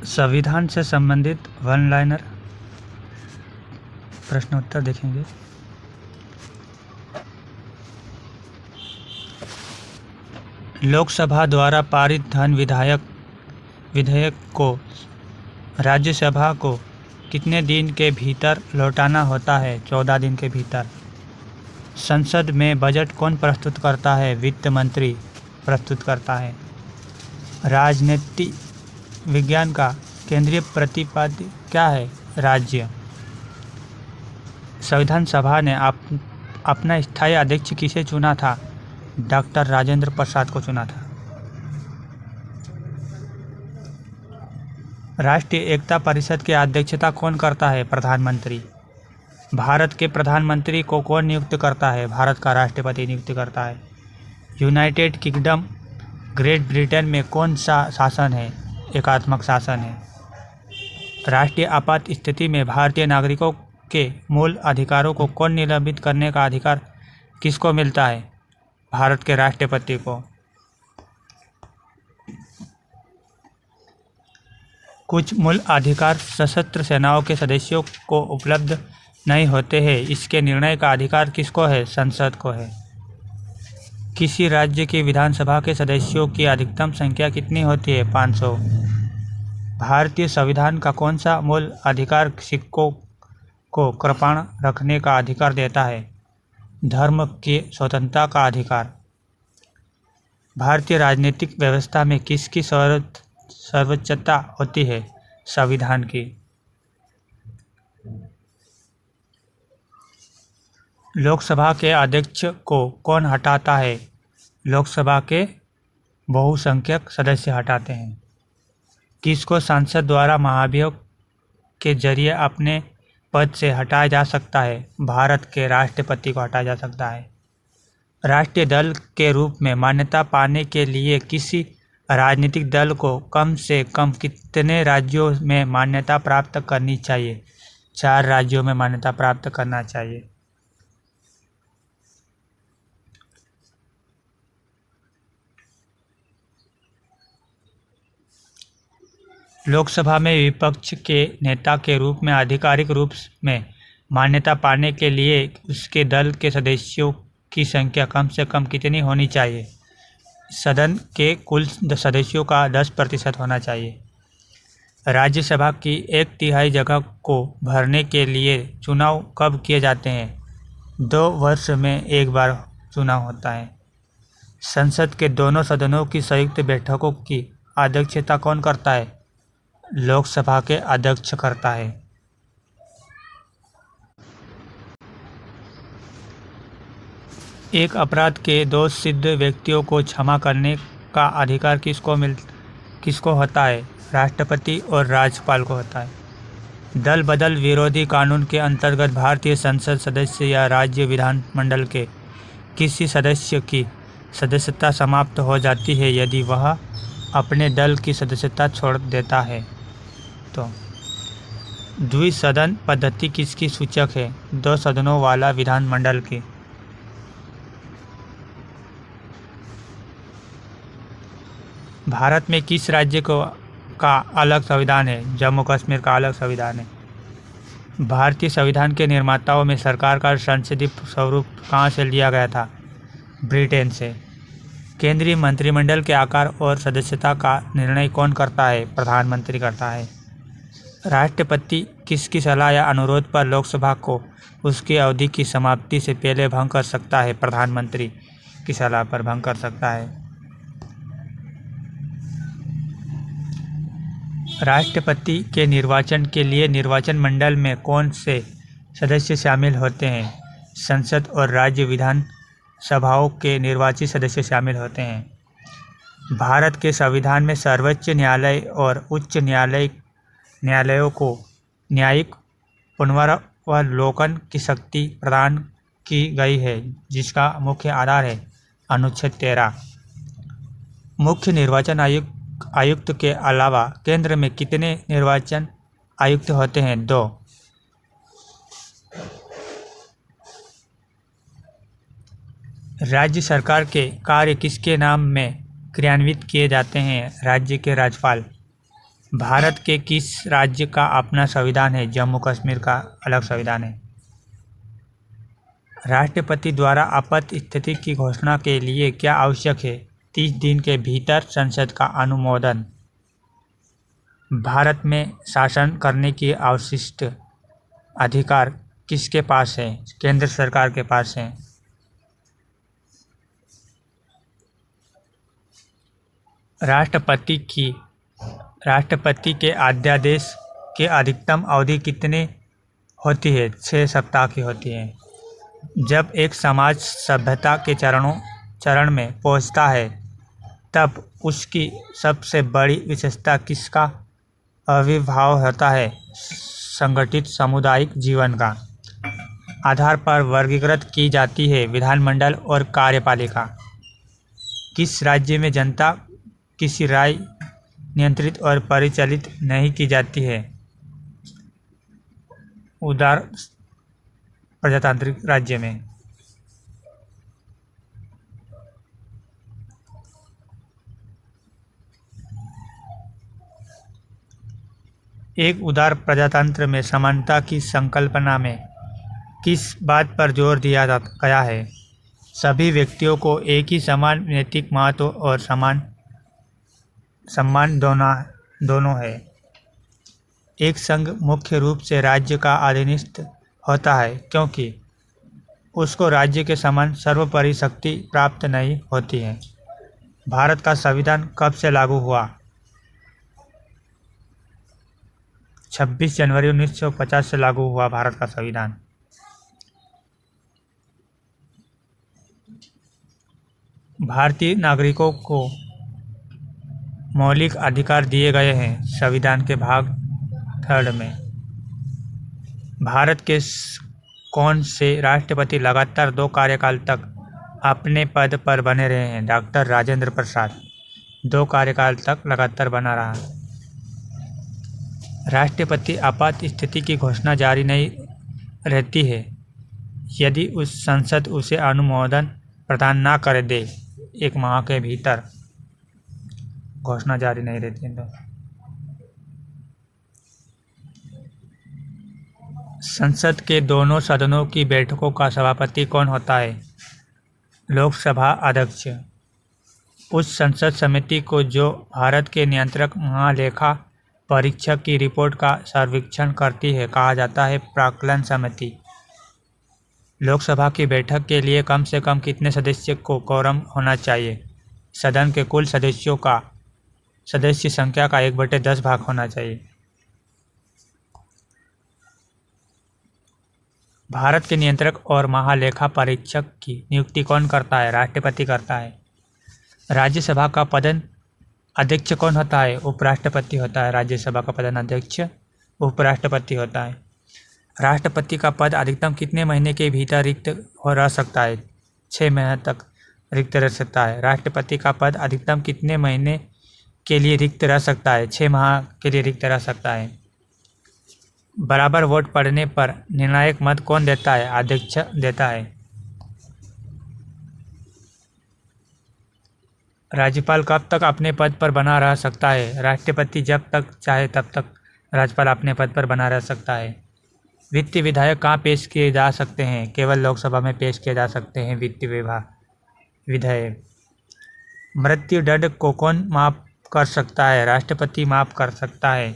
संविधान से संबंधित वन लाइनर प्रश्न उत्तर देखेंगे। लोकसभा द्वारा पारित धन विधेयक को राज्यसभा को कितने दिन के भीतर लौटाना होता है? 14 दिन के भीतर। संसद में बजट कौन प्रस्तुत करता है? वित्त मंत्री प्रस्तुत करता है। राजनीति विज्ञान का केंद्रीय प्रतिपाद्य क्या है? राज्य। संविधान सभा ने अपना स्थायी अध्यक्ष किसे चुना था? डॉक्टर राजेंद्र प्रसाद को चुना था। राष्ट्रीय एकता परिषद की अध्यक्षता कौन करता है? प्रधानमंत्री। भारत के प्रधानमंत्री को कौन नियुक्त करता है? भारत का राष्ट्रपति नियुक्त करता है। यूनाइटेड किंगडम ग्रेट ब्रिटेन में कौन सा शासन है? एकात्मक शासन है। राष्ट्रीय आपात स्थिति में भारतीय नागरिकों के मूल अधिकारों को कौन निलंबित करने का अधिकार किसको मिलता है? भारत के राष्ट्रपति को। कुछ मूल अधिकार सशस्त्र सेनाओं के सदस्यों को उपलब्ध नहीं होते हैं, इसके निर्णय का अधिकार किसको है? संसद को है। किसी राज्य की विधानसभा के सदस्यों की अधिकतम संख्या कितनी होती है? 500। भारतीय संविधान का कौन सा मूल अधिकार सिक्कों को कृपण रखने का अधिकार देता है? धर्म की स्वतंत्रता का अधिकार। भारतीय राजनीतिक व्यवस्था में किसकी सर्वोच्चता होती है? संविधान की। लोकसभा के अध्यक्ष को कौन हटाता है? लोकसभा के बहुसंख्यक सदस्य हटाते हैं। किसको संसद द्वारा महाभियोग के जरिए अपने पद से हटाया जा सकता है? भारत के राष्ट्रपति को हटाया जा सकता है। राष्ट्रीय दल के रूप में मान्यता पाने के लिए किसी राजनीतिक दल को कम से कम कितने राज्यों में मान्यता प्राप्त करनी चाहिए? 4 राज्यों में मान्यता प्राप्त करना चाहिए। लोकसभा में विपक्ष के नेता के रूप में आधिकारिक रूप में मान्यता पाने के लिए उसके दल के सदस्यों की संख्या कम से कम कितनी होनी चाहिए? सदन के कुल सदस्यों का 10% होना चाहिए। राज्यसभा की 1/3 जगह को भरने के लिए चुनाव कब किए जाते हैं? 2 वर्ष में एक बार चुनाव होता है। संसद के दोनों सदनों की संयुक्त बैठकों की अध्यक्षता कौन करता है? लोकसभा के अध्यक्ष करता है। एक अपराध के दोष सिद्ध व्यक्तियों को क्षमा करने का अधिकार किसको होता है? राष्ट्रपति और राज्यपाल को होता है। दल बदल विरोधी कानून के अंतर्गत भारतीय संसद सदस्य या राज्य विधानमंडल के किसी सदस्य की सदस्यता समाप्त हो जाती है यदि वह अपने दल की सदस्यता छोड़ देता है। तो द्विसदन पद्धति किसकी सूचक है? 2 सदनों वाला विधानमंडल की। भारत में किस राज्य का अलग संविधान है? जम्मू कश्मीर का अलग संविधान है। भारतीय संविधान के निर्माताओं में सरकार का संसदीय स्वरूप कहाँ से लिया गया था? ब्रिटेन से। केंद्रीय मंत्रिमंडल के आकार और सदस्यता का निर्णय कौन करता है? प्रधानमंत्री करता है। राष्ट्रपति किसकी सलाह या अनुरोध पर लोकसभा को उसकी अवधि की समाप्ति से पहले भंग कर सकता है? प्रधानमंत्री की सलाह पर भंग कर सकता है। राष्ट्रपति के निर्वाचन के लिए निर्वाचन मंडल में कौन से सदस्य शामिल होते हैं? संसद और राज्य विधान सभाओं के निर्वाचित सदस्य शामिल होते हैं। भारत के संविधान में सर्वोच्च न्यायालय और उच्च न्यायालयों को न्यायिक पुनरावलोकन की शक्ति प्रदान की गई है, जिसका मुख्य आधार है अनुच्छेद 13। मुख्य निर्वाचन आयुक्त के अलावा केंद्र में कितने निर्वाचन आयुक्त होते हैं? 2। राज्य सरकार के कार्य किसके नाम में क्रियान्वित किए जाते हैं? राज्य के राज्यपाल। भारत के किस राज्य का अपना संविधान है? जम्मू कश्मीर का अलग संविधान है। राष्ट्रपति द्वारा आपात स्थिति की घोषणा के लिए क्या आवश्यक है? 30 दिन के भीतर संसद का अनुमोदन। भारत में शासन करने की अवशिष्ट अधिकार किसके पास है? केंद्र सरकार के पास है। राष्ट्रपति के अध्यादेश की अधिकतम अवधि कितनी होती है? 6 सप्ताह की होती है। जब एक समाज सभ्यता के चरण में पहुंचता है तब उसकी सबसे बड़ी विशेषता किसका आविर्भाव होता है? संगठित सामुदायिक जीवन का आधार पर वर्गीकृत की जाती है विधानमंडल और कार्यपालिका। किस राज्य में जनता किसी राय नियंत्रित और परिचालित नहीं की जाती है? उदार प्रजातांत्रिक राज्य में। एक उदार प्रजातंत्र में समानता की संकल्पना में किस बात पर जोर दिया गया है? सभी व्यक्तियों को एक ही समान नैतिक महत्व और सम्मान दोनों है। एक संघ मुख्य रूप से राज्य का अधीनस्थ होता है क्योंकि उसको राज्य के समान सर्वोपरि शक्ति प्राप्त नहीं होती है। भारत का संविधान कब से लागू हुआ? 26 जनवरी 1950 से लागू हुआ भारत का संविधान। भारतीय नागरिकों को मौलिक अधिकार दिए गए हैं संविधान के भाग 3 में। भारत के कौन से राष्ट्रपति लगातार 2 कार्यकाल तक अपने पद पर बने रहे हैं? डॉक्टर राजेंद्र प्रसाद 2 कार्यकाल तक लगातार बना रहा। राष्ट्रपति आपात स्थिति की घोषणा जारी नहीं रहती है यदि उस संसद उसे अनुमोदन प्रदान न कर दे। 1 माह के भीतर घोषणा जारी नहीं रहती है। संसद के दोनों सदनों की बैठकों का सभापति कौन होता है? लोकसभा अध्यक्ष। उस संसद समिति को जो भारत के नियंत्रक महालेखा परीक्षक की रिपोर्ट का सर्वेक्षण करती है कहा जाता है प्राक्कलन समिति। लोकसभा की बैठक के लिए कम से कम कितने सदस्य को कोरम होना चाहिए? सदन के कुल सदस्यों का सदस्य संख्या का 1/10 भाग होना चाहिए। भारत के नियंत्रक और महालेखा परीक्षक की नियुक्ति कौन करता है? राष्ट्रपति करता है। राज्यसभा का पदन अध्यक्ष कौन होता है? उपराष्ट्रपति होता है। राज्यसभा का पदन अध्यक्ष उपराष्ट्रपति होता है। राष्ट्रपति का पद अधिकतम कितने महीने के भीतर रिक्त रह सकता है? 6 महीने तक रिक्त रह सकता है। राष्ट्रपति का पद अधिकतम कितने महीने के लिए रिक्त रह सकता है? 6 माह के लिए रिक्त रह सकता है। बराबर वोट पड़ने पर निर्णायक मत कौन देता है? अध्यक्ष देता है। राज्यपाल कब तक अपने पद पर बना रह सकता है? राष्ट्रपति जब तक चाहे तब तक राज्यपाल अपने पद पर बना रह सकता है। वित्तीय विधेयक कहाँ पेश किए जा सकते हैं? केवल लोकसभा में पेश किए जा सकते हैं वित्तीय विधेयक। मृत्यु दंड को कौन माफ कर सकता है? राष्ट्रपति माफ कर सकता है।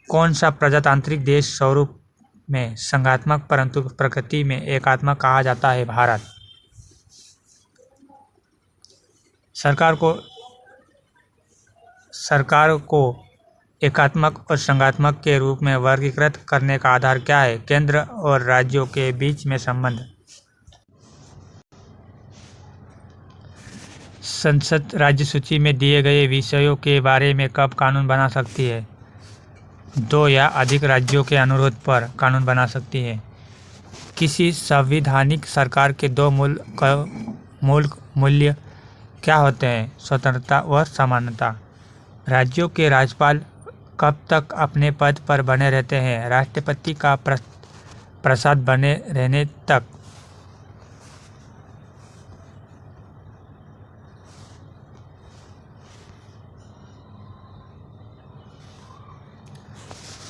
कौन सा प्रजातांत्रिक देश स्वरूप में संघात्मक परंतु प्रकृति में एकात्मक कहा जाता है? भारत। सरकार को एकात्मक और संघात्मक के रूप में वर्गीकृत करने का आधार क्या है? केंद्र और राज्यों के बीच में संबंध। संसद राज्य सूची में दिए गए विषयों के बारे में कब कानून बना सकती है? 2 या अधिक राज्यों के अनुरोध पर कानून बना सकती है। किसी संवैधानिक सरकार के 2 मूल मूल्य क्या होते हैं? स्वतंत्रता व समानता। राज्यों के राज्यपाल कब तक अपने पद पर बने रहते हैं? राष्ट्रपति का प्रसाद बने रहने तक।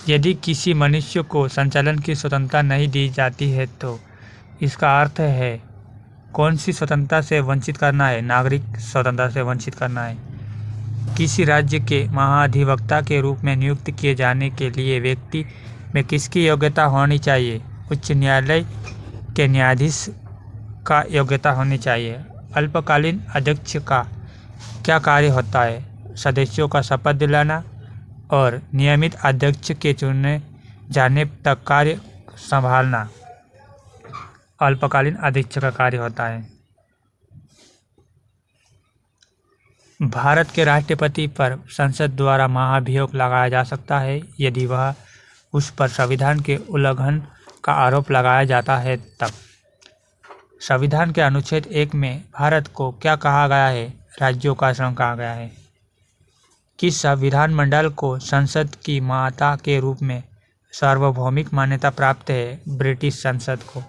यदि किसी मनुष्य को संचालन की स्वतंत्रता नहीं दी जाती है तो इसका अर्थ है कौन सी स्वतंत्रता से वंचित करना है? नागरिक स्वतंत्रता से वंचित करना है। किसी राज्य के महाधिवक्ता के रूप में नियुक्त किए जाने के लिए व्यक्ति में किसकी योग्यता होनी चाहिए? उच्च न्यायालय के न्यायाधीश का योग्यता होनी चाहिए। अल्पकालीन अध्यक्ष का क्या कार्य होता है? सदस्यों का शपथ दिलाना और नियमित अध्यक्ष के चुने जाने तक कार्य संभालना अल्पकालीन अध्यक्ष का कार्य होता है। भारत के राष्ट्रपति पर संसद द्वारा महाभियोग लगाया जा सकता है यदि वह उस पर संविधान के उल्लंघन का आरोप लगाया जाता है तब। संविधान के अनुच्छेद 1 में भारत को क्या कहा गया है? राज्यों का संघ कहा गया है। किस संविधान मंडल को संसद की माता के रूप में सार्वभौमिक मान्यता प्राप्त है? ब्रिटिश संसद को।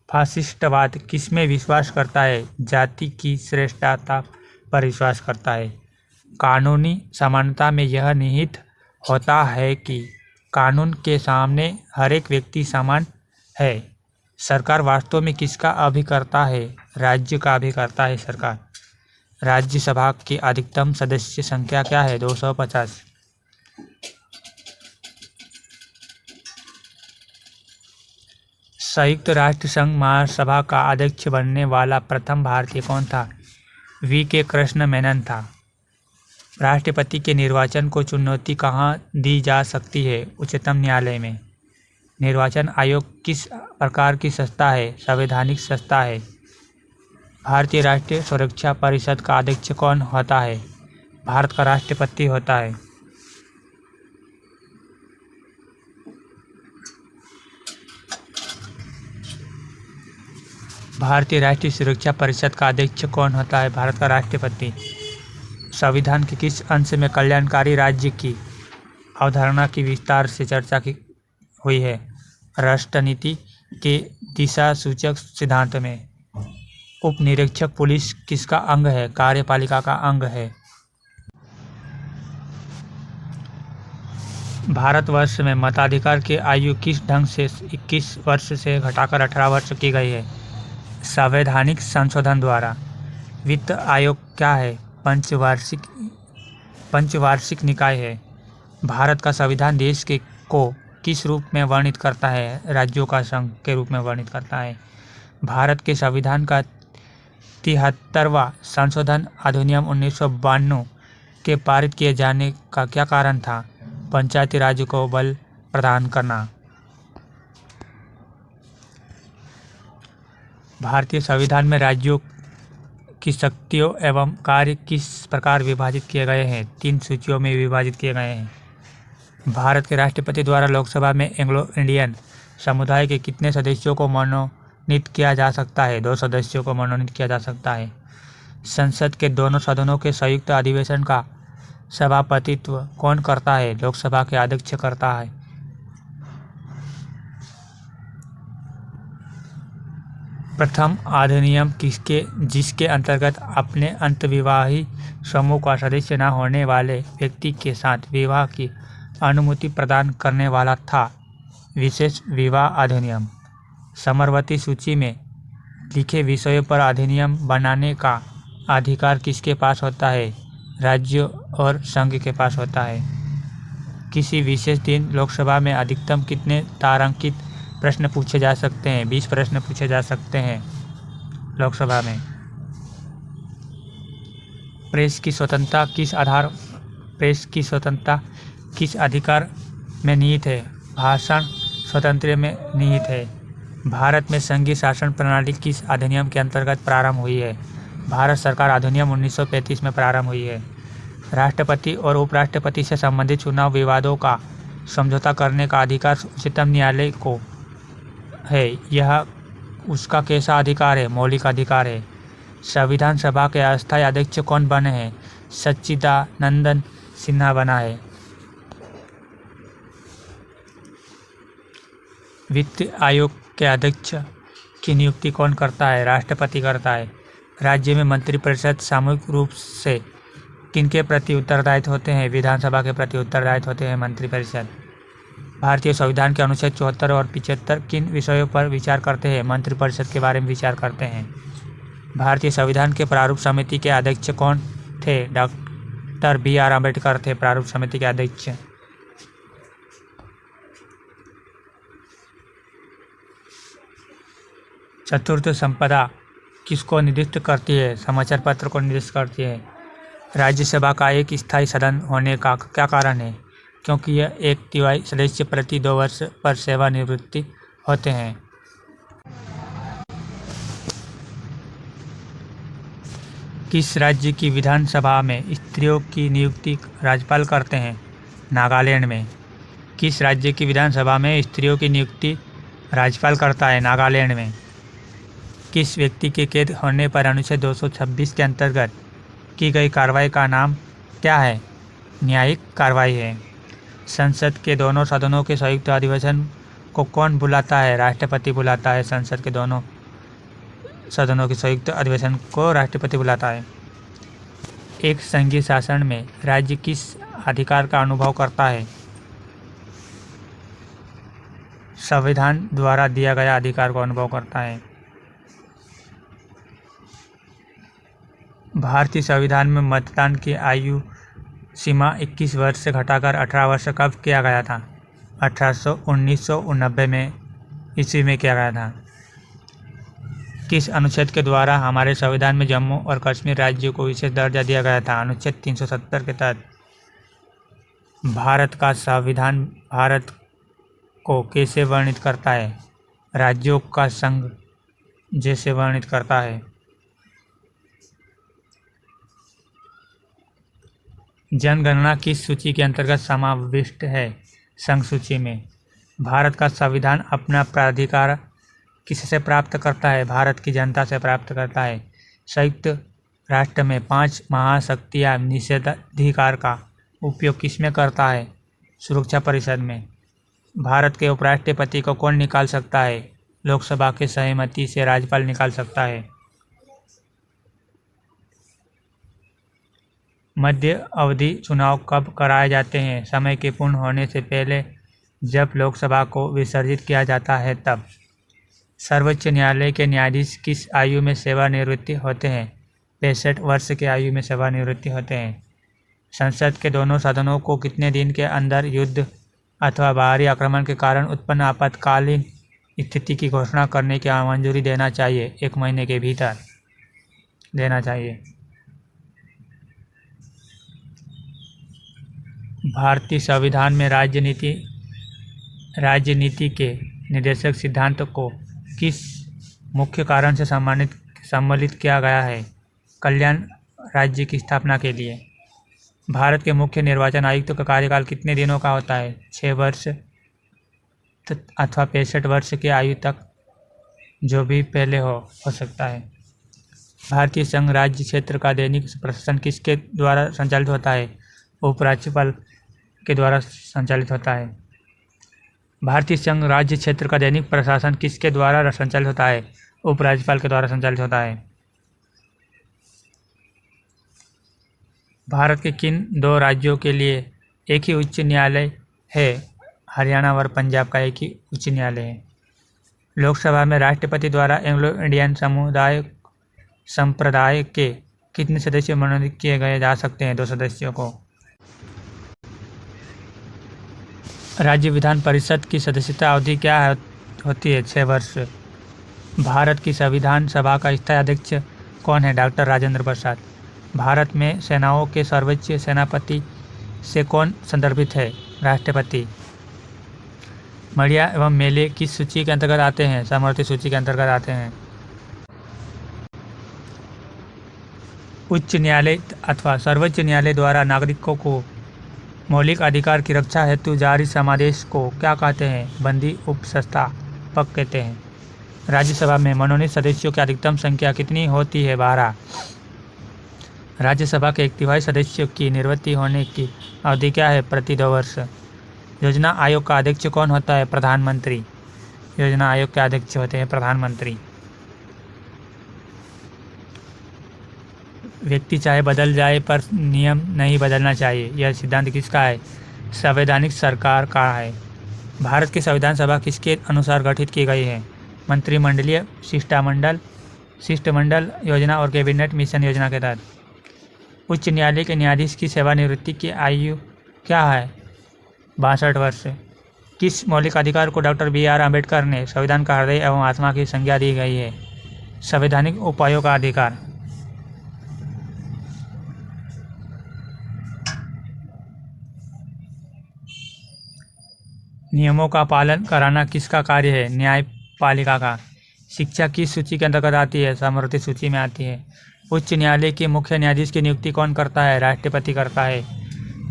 फासिस्टवाद किसमें विश्वास करता है? जाति की श्रेष्ठता पर विश्वास करता है। कानूनी समानता में यह निहित होता है कि कानून के सामने हर एक व्यक्ति समान है। सरकार वास्तव में किसका अभिकर्ता है? राज्य का अभिकर्ता है सरकार। राज्यसभा की अधिकतम सदस्य संख्या क्या है? 250। संयुक्त राष्ट्र संघ महासभा का अध्यक्ष बनने वाला प्रथम भारतीय कौन था? V.K. कृष्ण मेनन था। राष्ट्रपति के निर्वाचन को चुनौती कहाँ दी जा सकती है? उच्चतम न्यायालय में। निर्वाचन आयोग किस प्रकार की संस्था है? संवैधानिक संस्था है। भारतीय राष्ट्रीय सुरक्षा परिषद का अध्यक्ष कौन होता है? भारत का राष्ट्रपति होता है। भारतीय राष्ट्रीय सुरक्षा परिषद का अध्यक्ष कौन होता है? भारत का राष्ट्रपति। संविधान के किस अंश में कल्याणकारी राज्य की अवधारणा की विस्तार से चर्चा की हुई है? राष्ट्र नीति के दिशा सूचक सिद्धांत में। उप निरीक्षक पुलिस किसका अंग है? कार्यपालिका का अंग है। भारतवर्ष में मताधिकार की आयु किस ढंग से 21 वर्ष से घटाकर 18 वर्ष की गई है? संवैधानिक संशोधन द्वारा। वित्त आयोग क्या है? पंचवार्षिक निकाय है। भारत का संविधान देश के को किस रूप में वर्णित करता है? राज्यों का संघ के रूप में वर्णित करता है। भारत के संविधान का 73वां संशोधन अधिनियम 1992 के पारित किए जाने का क्या कारण था? पंचायती राज को बल प्रदान करना। भारतीय संविधान में राज्यों की शक्तियों एवं कार्य किस प्रकार विभाजित किए गए हैं? 3 सूचियों में विभाजित किए गए हैं। भारत के राष्ट्रपति द्वारा लोकसभा में एंग्लो इंडियन समुदाय के कितने सदस्यों को मनोनीत किया जा सकता है? 2 सदस्यों को मनोनीत किया जा सकता है। संसद के दोनों सदनों के संयुक्त अधिवेशन का सभापतित्व कौन करता है? लोकसभा के अध्यक्ष करता है। प्रथम अधिनियम जिसके अंतर्गत अपने अंतर्विवाही समूह का सदस्य न होने वाले व्यक्ति के साथ विवाह की अनुमति प्रदान करने वाला था? विशेष विवाह अधिनियम। समवर्ती सूची में लिखे विषयों पर अधिनियम बनाने का अधिकार किसके पास होता है? राज्यों और संघ के पास होता है। किसी विशेष दिन लोकसभा में अधिकतम कितने तारांकित प्रश्न पूछे जा सकते हैं? 20 प्रश्न पूछे जा सकते हैं लोकसभा में। प्रेस की स्वतंत्रता किस अधिकार में निहित है? भाषण स्वातंत्र्य में निहित है। भारत में संघीय शासन प्रणाली किस अधिनियम के अंतर्गत प्रारंभ हुई है? भारत सरकार अधिनियम 1935 में प्रारंभ हुई है। राष्ट्रपति और उपराष्ट्रपति से संबंधित चुनाव विवादों का समझौता करने का अधिकार उच्चतम न्यायालय को है। यह उसका कैसा अधिकार है? मौलिक अधिकार है। संविधान सभा के अस्थायी अध्यक्ष कौन बने हैं? सच्चिदानंद सिन्हा बना है। वित्त आयोग के अध्यक्ष की नियुक्ति कौन करता है? राष्ट्रपति करता है। राज्य में मंत्रिपरिषद सामूहिक रूप से किनके प्रति उत्तरदायित्व होते हैं? विधानसभा के प्रति उत्तरदायित्व होते हैं मंत्रिपरिषद। भारतीय संविधान के अनुच्छेद 74 और 75 किन विषयों पर विचार करते हैं? मंत्रिपरिषद के बारे में विचार करते हैं। भारतीय संविधान के प्रारूप समिति के अध्यक्ष कौन थे? डॉक्टर BR अम्बेडकर थे प्रारूप समिति के अध्यक्ष। चतुर्थ संपदा किसको निर्दिष्ट करती है? समाचार पत्र को निर्दिष्ट करती है। राज्यसभा का एक स्थायी सदन होने का क्या कारण है? क्योंकि यह 1/3 सदस्य प्रति 2 वर्ष पर सेवानिवृत्ति होते हैं। किस राज्य की विधानसभा में स्त्रियों की नियुक्ति राज्यपाल करते हैं? नागालैंड में। किस राज्य की विधानसभा में स्त्रियों की नियुक्ति राज्यपाल करता है? नागालैंड में। किस व्यक्ति के कैद होने पर अनुच्छेद 226 के अंतर्गत की गई कार्रवाई का नाम क्या है? न्यायिक कार्रवाई है। संसद के दोनों सदनों के संयुक्त अधिवेशन को कौन बुलाता है? राष्ट्रपति बुलाता है। संसद के दोनों सदनों के संयुक्त अधिवेशन को राष्ट्रपति बुलाता है। एक संघीय शासन में राज्य किस अधिकार का अनुभव करता है? संविधान द्वारा दिया गया अधिकार को अनुभव करता है। भारतीय संविधान में मतदान की आयु सीमा 21 वर्ष से घटाकर 18 वर्ष कब किया गया था? 1990 में ईस्वी में किया गया था। किस अनुच्छेद के द्वारा हमारे संविधान में जम्मू और कश्मीर राज्य को विशेष दर्जा दिया गया था? अनुच्छेद 370 के तहत। भारत का संविधान भारत को कैसे वर्णित करता है? राज्यों का संघ जैसे वर्णित करता है। जनगणना किस सूची के अंतर्गत समाविष्ट है? संघ सूची में। भारत का संविधान अपना प्राधिकार किससे प्राप्त करता है? भारत की जनता से प्राप्त करता है। संयुक्त राष्ट्र में 5 महाशक्तियाँ निषेधाधिकार का उपयोग किसमें करता है? सुरक्षा परिषद में। भारत के उपराष्ट्रपति को कौन निकाल सकता है? लोकसभा के सहमति से राज्यपाल निकाल सकता है। मध्य अवधि चुनाव कब कराए जाते हैं? समय के पूर्ण होने से पहले, जब लोकसभा को विसर्जित किया जाता है तब। सर्वोच्च न्यायालय के न्यायाधीश किस आयु में सेवानिवृत्ति होते हैं? 65 वर्ष की आयु में सेवानिवृत्ति होते हैं। संसद के दोनों सदनों को कितने दिन के अंदर युद्ध अथवा बाहरी आक्रमण के कारण उत्पन्न आपातकालीन स्थिति की घोषणा करने की मंजूरी देना चाहिए? 1 महीने के भीतर देना चाहिए। भारतीय संविधान में राजनीति के निर्देशक सिद्धांत को किस मुख्य कारण से सम्मिलित किया गया है? कल्याण राज्य की स्थापना के लिए। भारत के मुख्य निर्वाचन आयुक्त का कार्यकाल कितने दिनों का होता है? 6 वर्ष अथवा 65 वर्ष की आयु तक, जो भी पहले हो सकता है। भारतीय संघ राज्य क्षेत्र का दैनिक प्रशासन किसके द्वारा संचालित होता है? उपराज्यपाल के द्वारा संचालित होता है। भारतीय संघ राज्य क्षेत्र का दैनिक प्रशासन किसके द्वारा संचालित होता है? उपराज्यपाल के द्वारा संचालित होता है। भारत के किन 2 राज्यों के लिए एक ही उच्च न्यायालय है? हरियाणा और पंजाब का एक ही उच्च न्यायालय है। लोकसभा में राष्ट्रपति द्वारा एंग्लो इंडियन संप्रदाय के कितने सदस्य मनोनीत किए गए जा सकते हैं? 2 सदस्यों को। राज्य विधान परिषद की सदस्यता अवधि क्या होती है? 6 वर्ष। भारत की संविधान सभा का स्थायी अध्यक्ष कौन है? डॉक्टर राजेंद्र प्रसाद। भारत में सेनाओं के सर्वोच्च सेनापति से कौन संदर्भित है? राष्ट्रपति। मड़िया एवं मेले किस सूची के अंतर्गत आते हैं? समवर्ती सूची के अंतर्गत आते हैं। उच्च न्यायालय अथवा सर्वोच्च न्यायालय द्वारा नागरिकों को मौलिक अधिकार की रक्षा हेतु जारी समादेश को क्या कहते हैं? बंदी उपसंस्थापक कहते हैं। राज्यसभा में मनोनीत सदस्यों की अधिकतम संख्या कितनी होती है? 12। राज्यसभा के 1/3 सदस्यों की निवृत्ति होने की अवधि क्या है? प्रति 2 वर्ष। योजना आयोग का अध्यक्ष कौन होता है? प्रधानमंत्री। योजना आयोग के अध्यक्ष होते हैं प्रधानमंत्री। व्यक्ति चाहे बदल जाए पर नियम नहीं बदलना चाहिए। यह सिद्धांत किसका है? संवैधानिक सरकार का है। भारत की संविधान सभा किसके अनुसार गठित की गई है? मंत्रिमंडलीय शिष्टमंडल योजना और कैबिनेट मिशन योजना के तहत। उच्च न्यायालय के न्यायाधीश की सेवानिवृत्ति की आयु क्या है? 62 वर्ष। किस मौलिक अधिकार को डॉक्टर BR अम्बेडकर ने संविधान का हृदय एवं आत्मा की संज्ञा दी गई है? संवैधानिक उपायों का अधिकार। नियमों का पालन कराना किसका कार्य है? न्यायपालिका का। शिक्षा किस सूची के अंतर्गत आती है? सामर्थ्य सूची में आती है। उच्च न्यायालय के मुख्य न्यायाधीश की नियुक्ति कौन करता है? राष्ट्रपति करता है।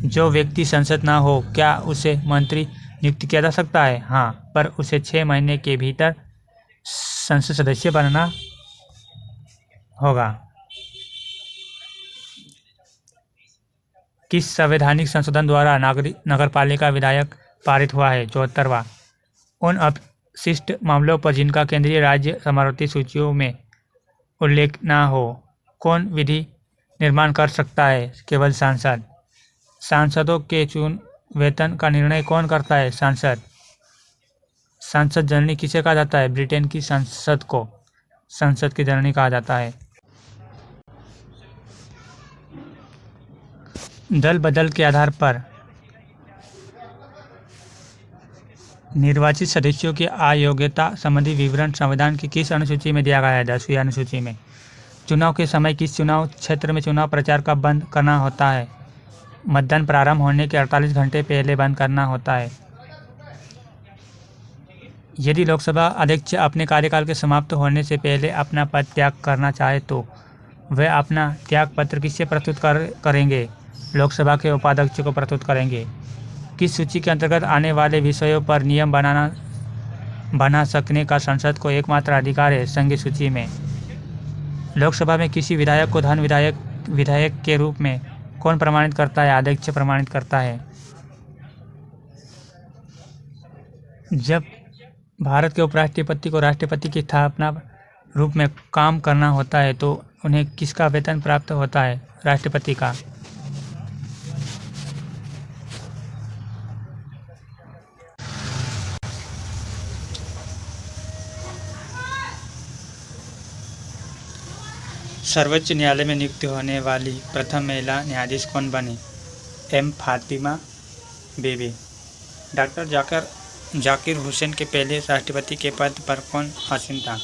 जो व्यक्ति सांसद ना हो क्या उसे मंत्री नियुक्त किया जा सकता है? हाँ, पर उसे 6 महीने के भीतर संसद सदस्य बनना होगा। किस संवैधानिक संशोधन द्वारा नगरपालिका विधेयक पारित हुआ है? 74वां। उन अपशिष्ट मामलों पर जिनका केंद्रीय राज्य समवर्ती सूचियों में उल्लेख न हो कौन विधि निर्माण कर सकता है? केवल सांसद। सांसदों के वेतन का निर्णय कौन करता है? सांसद। संसद जननी किसे कहा जाता है? ब्रिटेन की संसद को संसद की जननी कहा जाता है। दल बदल के आधार पर निर्वाचित सदस्यों की अयोग्यता संबंधी विवरण संविधान की किस अनुसूची में दिया गया है? 10वीं अनुसूची में। चुनाव के समय किस चुनाव क्षेत्र में चुनाव प्रचार कब बंद करना होता है? मतदान प्रारंभ होने के 48 घंटे पहले बंद करना होता है। यदि लोकसभा अध्यक्ष अपने कार्यकाल के समाप्त होने से पहले अपना पद त्याग करना चाहे तो वह अपना त्याग पत्र किससे प्रस्तुत करेंगे? लोकसभा के उपाध्यक्ष को प्रस्तुत करेंगे। किस सूची के अंतर्गत आने वाले विषयों पर नियम बना सकने का संसद को एकमात्र अधिकार है? संघीय सूची में। लोकसभा में किसी विधायक को धन विधायक के रूप में कौन प्रमाणित करता है? अध्यक्ष प्रमाणित करता है। जब भारत के उपराष्ट्रपति को राष्ट्रपति की स्थापना रूप में काम करना होता है तो उन्हें किसका वेतन प्राप्त होता है? राष्ट्रपति का। सर्वोच्च न्यायालय में नियुक्त होने वाली प्रथम महिला न्यायाधीश कौन बनी? M. फातिमा बीबी। डॉक्टर जाकिर हुसैन के पहले राष्ट्रपति के पद पर कौन आसीन था?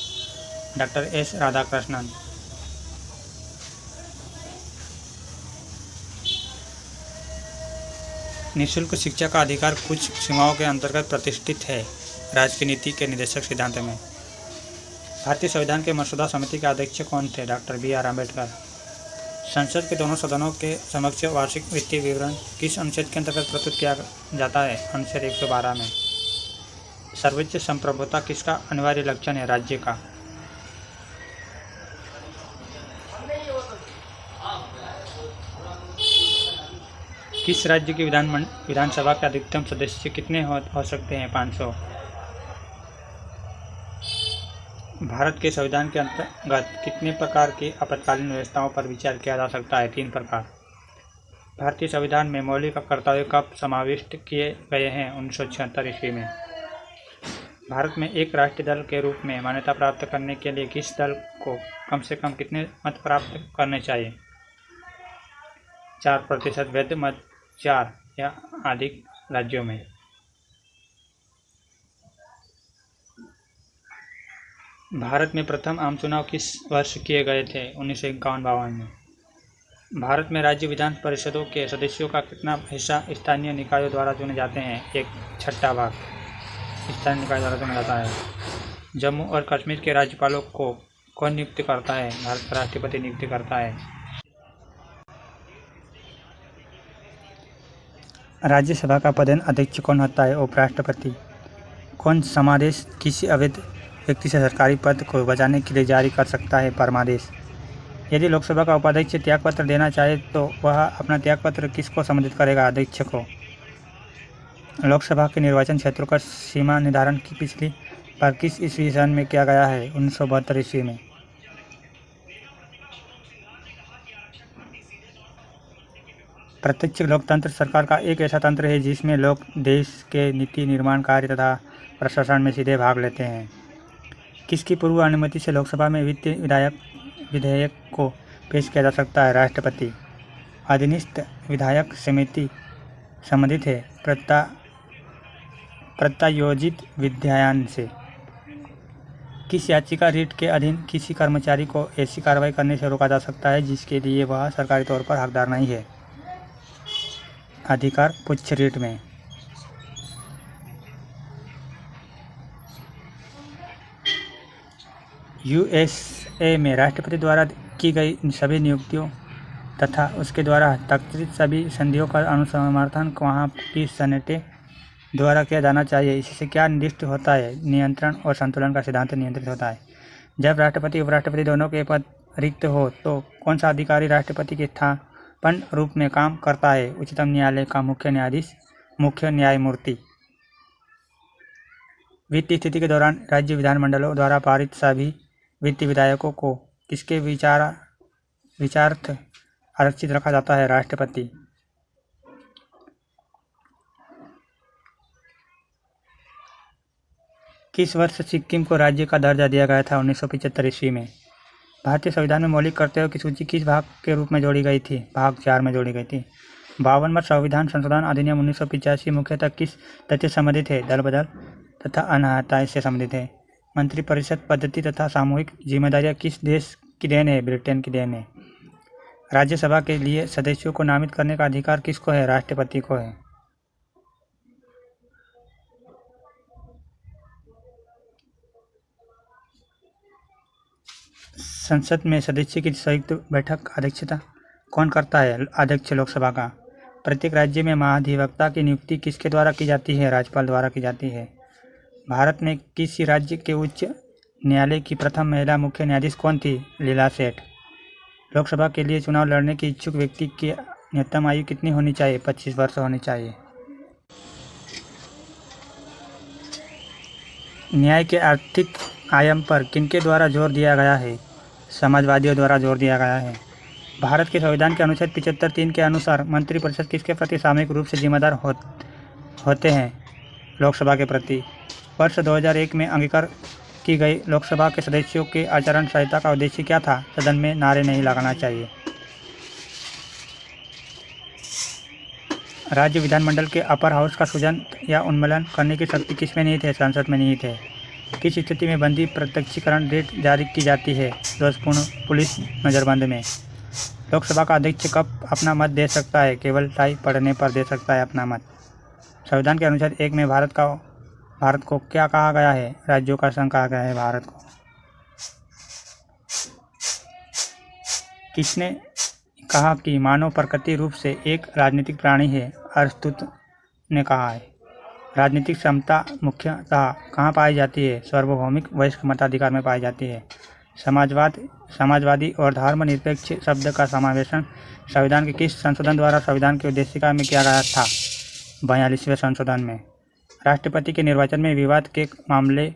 Doctor S. राधाकृष्णन। निःशुल्क शिक्षा का अधिकार कुछ सीमाओं के अंतर्गत प्रतिष्ठित है। राज्य की नीति के निर्देशक सिद्धांत में। भारतीय संविधान के मसौदा समिति के अध्यक्ष कौन थे? Doctor BR Ambedkar. संसद के दोनों सदनों के समक्ष वार्षिक वित्तीय विवरण किस अनुच्छेद के अंतर्गत प्रस्तुत किया जाता है? अनुच्छेद 112 में। सर्वोच्च संप्रभुता किसका अनिवार्य लक्षण है? राज्य का। किस राज्य की विधानसभा के अधिकतम सदस्य कितने हो सकते हैं? 500। भारत के संविधान के अंतर्गत कितने प्रकार की आपातकालीन व्यवस्थाओं पर विचार किया जा सकता है? 3 प्रकार। भारतीय संविधान में मौलिक कर्तव्य कब समाविष्ट किए गए हैं? 1976 ईस्वी में। भारत में एक राष्ट्रीय दल के रूप में मान्यता प्राप्त करने के लिए किस दल को कम से कम कितने मत प्राप्त करने चाहिए? 4% वैध मत 4 या अधिक राज्यों में। भारत में प्रथम आम चुनाव किस वर्ष किए गए थे? 1951-52 में। भारत में राज्य विधान परिषदों के सदस्यों का कितना हिस्सा स्थानीय निकायों द्वारा चुने जाते हैं? 1/6 भाग स्थानीय निकाय द्वारा चुना जाता है। जम्मू और कश्मीर के राज्यपालों को कौन नियुक्त करता है? भारत का राष्ट्रपति नियुक्त करता है। राज्यसभा का प्रधान अध्यक्ष कौन होता है? उपराष्ट्रपति। कौन समादेश किसी अवैध व्यक्ति से सरकारी पद को बचाने के लिए जारी कर सकता है? परमादेश। यदि लोकसभा का उपाध्यक्ष त्यागपत्र देना चाहे तो वह अपना त्यागपत्र किसको संबोधित करेगा? अध्यक्ष को। लोकसभा के निर्वाचन क्षेत्रों का सीमा निर्धारण की पिछली बार किस ईस्वी सन में किया गया है? 1972 ईस्वी में। प्रत्यक्ष लोकतंत्र सरकार का एक ऐसा तंत्र है जिसमें लोग देश के नीति निर्माण कार्य तथा प्रशासन में सीधे भाग लेते हैं। किसकी पूर्व अनुमति से लोकसभा में वित्तीय विधेयक को पेश किया जा सकता है? राष्ट्रपति। अधीनस्थ विधायक समिति संबंधित है प्रत्यायोजित विधायन से। किस याचिका रिट के अधीन किसी कर्मचारी को ऐसी कार्रवाई करने से रोका जा सकता है जिसके लिए वह सरकारी तौर पर हकदार नहीं है? अधिकार पुच्छ रिट में। यूएसए में राष्ट्रपति द्वारा की गई सभी नियुक्तियों तथा उसके द्वारा हस्ताक्षरित सभी संधियों का अनुसमर्थन वहाँ की सेनेट द्वारा किया जाना चाहिए। इससे क्या निर्दिष्ट होता है? नियंत्रण और संतुलन का सिद्धांत नियंत्रित होता है। जब राष्ट्रपति उपराष्ट्रपति दोनों के पद रिक्त हो तो कौन सा अधिकारी राष्ट्रपति के स्थापन रूप में काम करता है? उच्चतम न्यायालय का मुख्य न्यायाधीश, मुख्य न्यायमूर्ति। वित्तीय स्थिति के दौरान राज्य विधानमंडलों द्वारा पारित सभी वित्तीय विधेयकों को किसके विचारार्थ आरक्षित रखा जाता है? राष्ट्रपति। किस वर्ष सिक्किम को राज्य का दर्जा दिया गया था? 1975 ईस्वी में। भारतीय संविधान में मौलिक कर्तव्यों की सूची किस भाग के रूप में जोड़ी गई थी? भाग 4 में जोड़ी गई थी। 52वां संविधान संशोधन अधिनियम 1985 मुख्यतः किस तथ्य संबंधित है? दल बदल तथा अनाहता से संबंधित है। मंत्रिपरिषद पद्धति तथा सामूहिक जिम्मेदारियां किस देश की देन है? ब्रिटेन की देन है। राज्यसभा के लिए सदस्यों को नामित करने का अधिकार किसको है? राष्ट्रपति को है। संसद में सदस्य की संयुक्त बैठक अध्यक्षता कौन करता है? अध्यक्ष लोकसभा का। प्रत्येक राज्य में महाधिवक्ता की नियुक्ति किसके द्वारा की जाती है? राज्यपाल द्वारा की जाती है। भारत में किसी राज्य के उच्च न्यायालय की प्रथम महिला मुख्य न्यायाधीश कौन थी? लीला सेठ। लोकसभा के लिए चुनाव लड़ने के इच्छुक व्यक्ति की न्यूनतम आयु कितनी होनी चाहिए? 25 वर्ष होनी चाहिए। न्याय के आर्थिक आयाम पर किनके द्वारा जोर दिया गया है? समाजवादियों द्वारा जोर दिया गया है। भारत के संविधान के अनुच्छेद 75(3) के अनुसार मंत्रिपरिषद किसके प्रति सामूहिक रूप से जिम्मेदार होते हैं? लोकसभा के प्रति। वर्ष 2001 में अंगीकार की गई लोकसभा के सदस्यों के आचरण संहिता का उद्देश्य क्या था? सदन में नारे नहीं लगाना चाहिए। राज्य विधानमंडल के अपर हाउस का सृजन या उन्मूलन करने की शक्ति किसमें निहित है? संसद में निहित है। किस स्थिति में बंदी प्रत्यक्षीकरण रिट जारी की जाती है? दोषपूर्ण पुलिस नज़रबंद में। लोकसभा का अध्यक्ष कब अपना मत दे सकता है? केवल टाई पड़ने पर दे सकता है अपना मत। संविधान के अनुच्छेद 1 में भारत को क्या कहा गया है? राज्यों का संघ कहा गया है भारत को। किसने कहा कि मानव प्रकृति रूप से एक राजनीतिक प्राणी है? अरस्तु ने कहा है। राजनीतिक समता मुख्यतः कहाँ पाई जाती है? सार्वभौमिक वयस्क मताधिकार में पाई जाती है। समाजवादी और धर्मनिरपेक्ष शब्द का समावेशन संविधान के किस संशोधन द्वारा संविधान की उद्देशिका में किया गया था? 42वें संशोधन में। राष्ट्रपति के निर्वाचन में विवाद के मामले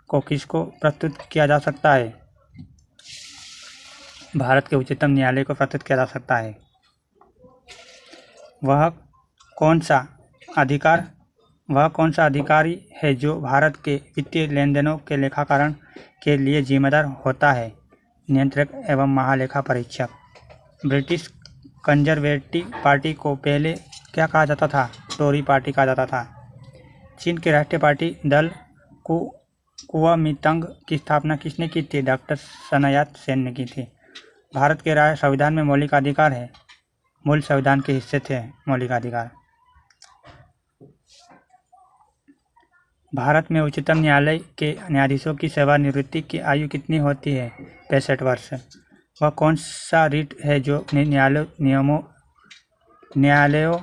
को किसको प्रस्तुत किया जा सकता है? भारत के उच्चतम न्यायालय को प्रस्तुत किया जा सकता है। वह कौन सा अधिकारी है जो भारत के वित्तीय लेनदेनों के लेखाकरण के लिए जिम्मेदार होता है? नियंत्रक एवं महालेखा परीक्षक। ब्रिटिश कंजर्वेटिव पार्टी को पहले क्या कहा जाता था? टोरी पार्टी कहा जाता था। चीन के राष्ट्रीय पार्टी दल कुओमिंतांग की स्थापना किसने की थी? डॉक्टर सन यात सेन ने की थी। भारत के संविधान में मौलिक अधिकार है। मूल संविधान के हिस्से थे मौलिक अधिकार। भारत में उच्चतम न्यायालय के न्यायाधीशों की सेवानिवृत्ति की आयु कितनी होती है? 65 वर्ष। वह कौन सा रिट है जो न्यायालयों,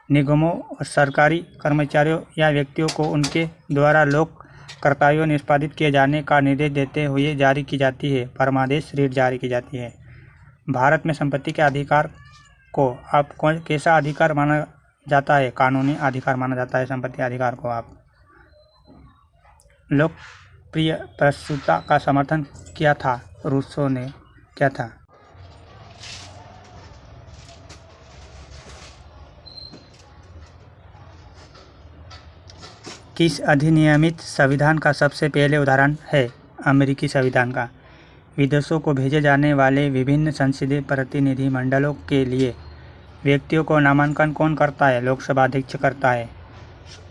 निगमों और सरकारी कर्मचारियों या व्यक्तियों को उनके द्वारा लोक कर्तव्यों निष्पादित किए जाने का निर्देश देते हुए जारी की जाती है? परमादेश रिट जारी की जाती है। भारत में संपत्ति के अधिकार को अब कैसा अधिकार माना जाता है? कानूनी अधिकार माना जाता है संपत्ति अधिकार को। आप लोकप्रिय प्रसूता का समर्थन किया था? रूसो ने किया था। किस अधिनियमित संविधान का सबसे पहले उदाहरण है अमेरिकी संविधान का? विदेशों को भेजे जाने वाले विभिन्न संसदीय प्रतिनिधिमंडलों के लिए व्यक्तियों को नामांकन कौन करता है? लोकसभा अध्यक्ष करता है।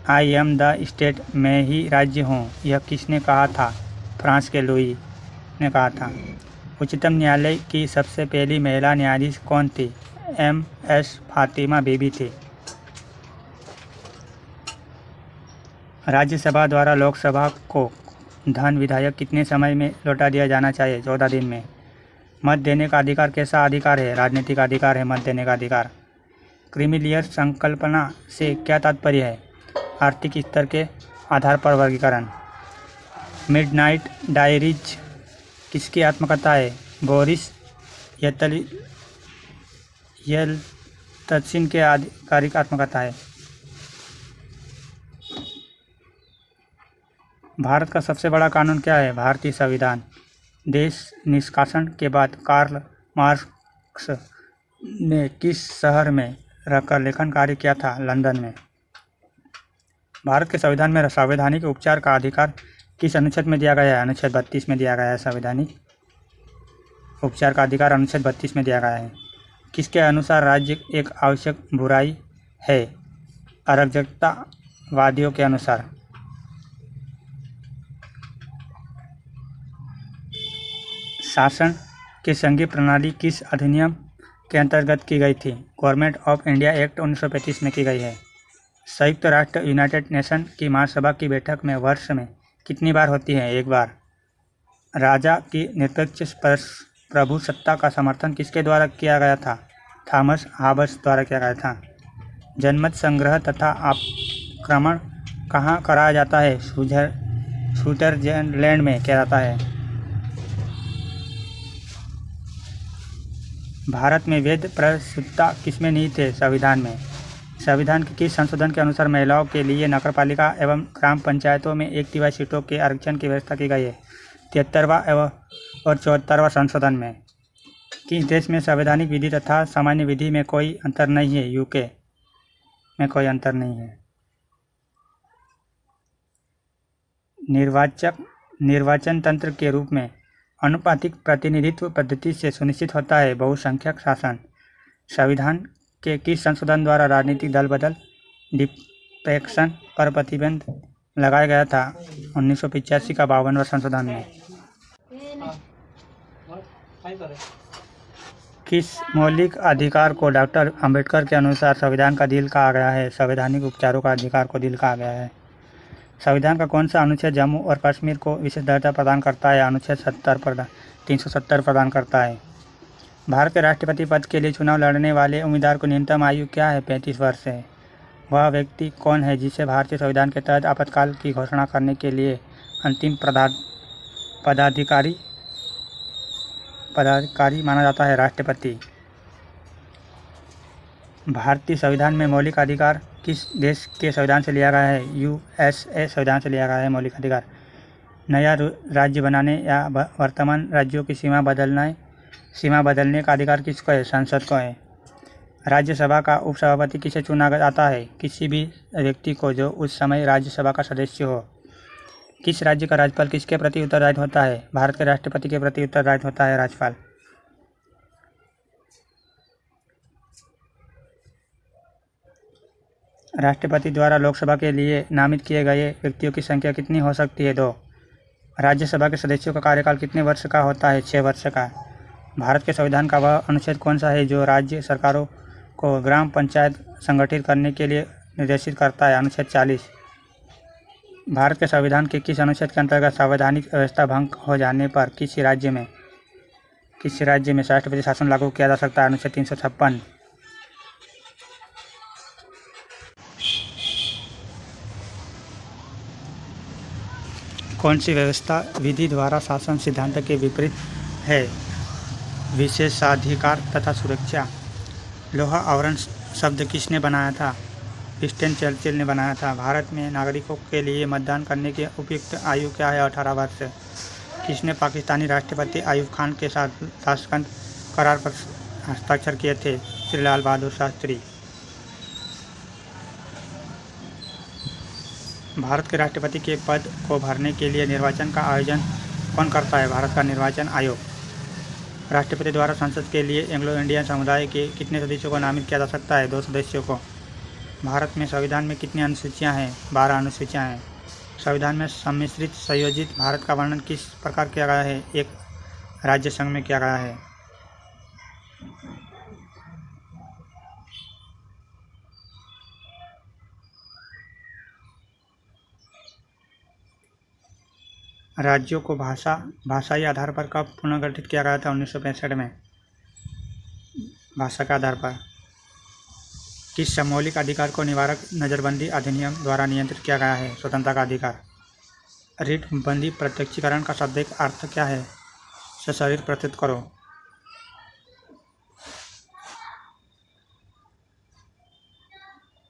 आई एम द स्टेट, मैं ही राज्य हूँ, यह किसने कहा था? फ्रांस के लुई ने कहा था। उच्चतम न्यायालय की सबसे पहली महिला न्यायाधीश कौन थी? MS फातिमा बीबी थी। राज्यसभा द्वारा लोकसभा को धन विधेयक कितने समय में लौटा दिया जाना चाहिए? 14 दिन में। मत देने का अधिकार कैसा अधिकार है? राजनीतिक अधिकार है मत देने का अधिकार। क्रीमी लेयर संकल्पना से क्या तात्पर्य है? आर्थिक स्तर के आधार पर वर्गीकरण। मिडनाइट डायरीज किसकी आत्मकथा है? बोरिस येल्त्सिन के आधिकारिक आत्मकथा है। भारत का सबसे बड़ा कानून क्या है? भारतीय संविधान। देश निष्कासन के बाद कार्ल मार्क्स ने किस शहर में रहकर लेखन कार्य किया था? लंदन में। भारत के संविधान में संवैधानिक उपचार का अधिकार किस अनुच्छेद में दिया गया है? अनुच्छेद 32 में दिया गया है। संवैधानिक उपचार का अधिकार अनुच्छेद 32 में दिया गया है। किसके अनुसार राज्य एक आवश्यक बुराई है? अराजकतावादियों के अनुसार। शासन की संघीय प्रणाली किस अधिनियम के अंतर्गत की गई थी? गवर्नमेंट ऑफ इंडिया एक्ट 1935 में की गई है। संयुक्त राष्ट्र यूनाइटेड नेशन की महासभा की बैठक में वर्ष में कितनी बार होती है? एक बार। राजा की निरपेक्ष प्रभुसत्ता का समर्थन किसके द्वारा किया गया था? थॉमस हॉब्स द्वारा किया गया था। जनमत संग्रह तथा आक्रमण कहाँ कराया जाता है? स्विट्जरलैंड में किया जाता है। भारत में वेद प्रसूतता किसमें निहित है? संविधान में। संविधान के किस संशोधन के अनुसार महिलाओं के लिए नगरपालिका एवं ग्राम पंचायतों में 1/3 सीटों के आरक्षण की व्यवस्था की गई है? 73वां और 74वां संशोधन में। किस देश में संवैधानिक विधि तथा सामान्य विधि में कोई अंतर नहीं है? UK में कोई अंतर नहीं है। निर्वाचन तंत्र के रूप में अनुपातिक प्रतिनिधित्व पद्धति से सुनिश्चित होता है बहुसंख्यक शासन। संविधान के किस संशोधन द्वारा राजनीतिक दल बदल डिफेक्शन पर प्रतिबंध लगाया गया था? 1985 का 52वां संशोधन में। किस मौलिक अधिकार को डॉक्टर अंबेडकर के अनुसार संविधान का दिल कहा गया है? संवैधानिक उपचारों का अधिकार को दिल कहा गया है। संविधान का कौन सा अनुच्छेद जम्मू और कश्मीर को विशेष दर्जा प्रदान करता है? अनुच्छेद 370 प्रदान करता है। भारत के राष्ट्रपति पद के लिए चुनाव लड़ने वाले उम्मीदवार को न्यूनतम आयु क्या है? 35 वर्ष है। वह व्यक्ति कौन है जिसे भारतीय संविधान के तहत आपातकाल की घोषणा करने के लिए अंतिम पदाधिकारी माना जाता है? राष्ट्रपति। भारतीय संविधान में मौलिक अधिकार किस देश के संविधान से लिया गया है? USA संविधान से लिया गया है मौलिक अधिकार। नया राज्य बनाने या वर्तमान राज्यों की सीमा बदलने का अधिकार किसको है? संसद को है। राज्यसभा का उपसभापति किसे चुना जाता है? किसी भी व्यक्ति को जो उस समय राज्यसभा का सदस्य हो। किस राज्य का राज्यपाल किसके प्रति उत्तरदायित्व होता है? भारत के राष्ट्रपति के प्रति उत्तरदायित्व होता है राज्यपाल। राष्ट्रपति द्वारा लोकसभा के लिए नामित किए गए व्यक्तियों की संख्या कितनी हो सकती है? 2। राज्यसभा के सदस्यों का कार्यकाल कितने वर्ष का होता है? 6 वर्ष का। भारत के संविधान का वह अनुच्छेद कौन सा है जो राज्य सरकारों को ग्राम पंचायत संगठित करने के लिए निर्देशित करता है? अनुच्छेद 40। भारत के संविधान के किस अनुच्छेद के अंतर्गत संवैधानिक व्यवस्था भंग हो जाने पर किसी राज्य में राष्ट्रपति शासन लागू किया जा सकता है? अनुच्छेद 356। कौन सी व्यवस्था विधि द्वारा शासन सिद्धांत के विपरीत है? विशेषाधिकार तथा सुरक्षा। लोहा आवरण शब्द किसने बनाया था? विंस्टन चर्चिल ने बनाया था। भारत में नागरिकों के लिए मतदान करने की उपयुक्त आयु क्या है? 18 वर्ष। किसने पाकिस्तानी राष्ट्रपति अयूब खान के साथ ताशकंद करार पर हस्ताक्षर किए थे? श्री लाल बहादुर शास्त्री। भारत के राष्ट्रपति के पद को भरने के लिए निर्वाचन का आयोजन कौन करता है? भारत का निर्वाचन आयोग। राष्ट्रपति द्वारा संसद के लिए एंग्लो इंडियन समुदाय के कितने सदस्यों को नामित किया जा सकता है? 2 सदस्यों को। भारत में संविधान में कितनी अनुसूचियाँ हैं? 12 अनुसूचियाँ हैं। संविधान में सम्मिश्रित संयोजित भारत का वर्णन किस प्रकार किया गया है? एक राज्य संघ में किया गया है। राज्यों को भाषाई आधार पर कब पुनर्गठित किया गया था? 1965 में। भाषा के आधार पर। किस मौलिक अधिकार को निवारक नज़रबंदी अधिनियम द्वारा नियंत्रित किया गया है? स्वतंत्रता का अधिकार। रीट बंदी प्रत्यक्षीकरण का शाब्दिक अर्थ क्या है? सशरीर प्रस्तुत करो।